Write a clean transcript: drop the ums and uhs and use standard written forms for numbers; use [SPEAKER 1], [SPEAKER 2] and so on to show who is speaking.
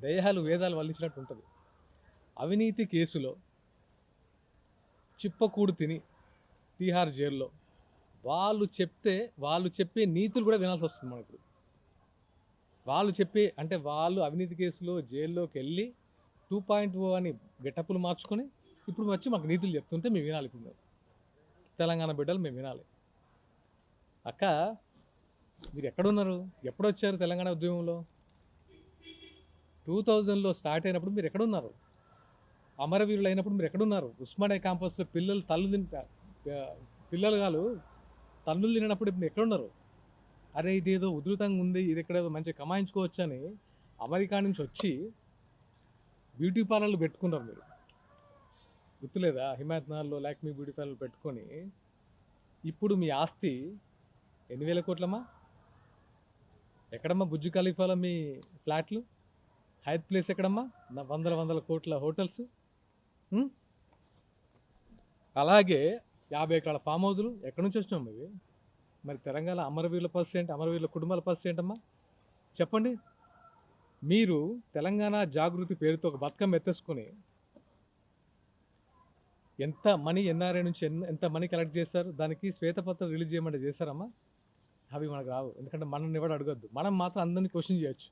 [SPEAKER 1] దేహాలు వేదాలు వల్లించినట్టు ఉంటుంది. అవినీతి కేసులో చిప్పకూడు తిని తీహార్ జైల్లో వాళ్ళు చెప్పే నీతులు కూడా వినాల్సి వస్తుంది మనకు. వాళ్ళు అవినీతి కేసులో జైల్లోకి వెళ్ళి 2.0 అని గెటప్పులు మార్చుకొని ఇప్పుడు వచ్చి మాకు నీతులు చెప్తుంటే మేము వినాలి. ఇప్పుడు మేము తెలంగాణ బిడ్డలు మేము వినాలి. అక్క, మీరు ఎక్కడున్నారు? ఎప్పుడొచ్చారు తెలంగాణ ఉద్యమంలో? 2000లో స్టార్ట్ అయినప్పుడు మీరు ఎక్కడున్నారు? అమరవీరులు అయినప్పుడు మీరు ఎక్కడున్నారు? ఉస్మానియా క్యాంపస్లో పిల్లలు తన్నులు తినప్పుడు మీరు ఎక్కడున్నారు? అరే ఇదేదో ఉధృతంగా ఉంది, ఇది ఎక్కడేదో మంచిగా కమాయించుకోవచ్చు అని అమెరికా నుంచి వచ్చి బ్యూటీ పార్లర్లు పెట్టుకున్నారు. మీరు గుర్తులేదా? హిమాయత్నగర్లో లాక్మీ బ్యూటీ పార్లర్ పెట్టుకొని ఇప్పుడు మీ ఆస్తి ఎన్ని వేల కోట్లమ్మా? ఎక్కడమ్మా బుజ్జు ఖలీఫాలో మీ ఫ్లాట్లు? హైత్ ప్లేస్ ఎక్కడమ్మా? వందల కోట్ల హోటల్స్. అలాగే 50 ఎకరాల ఫామ్ హౌజులు ఎక్కడి నుంచి వచ్చినాం ఇవి? మరి తెలంగాణ అమరవీరుల పరిస్థితి ఏంటి? అమరవీరుల కుటుంబాల పరిస్థితి ఏంటమ్మా చెప్పండి. మీరు తెలంగాణ జాగృతి పేరుతో ఒక బతుకమ్మ ఎత్తేసుకొని ఎంత మనీ ఎన్ఆర్ఐ నుంచి ఎంత మనీ కలెక్ట్ చేశారు? దానికి శ్వేతపత్రం రిలీజ్ చేయమంటే చేశారమ్మా? అవి మనకు రావు, ఎందుకంటే మనల్ని ఎవరు అడగద్దు. మనం మాత్రం అందరినీ క్వశ్చన్ చేయొచ్చు.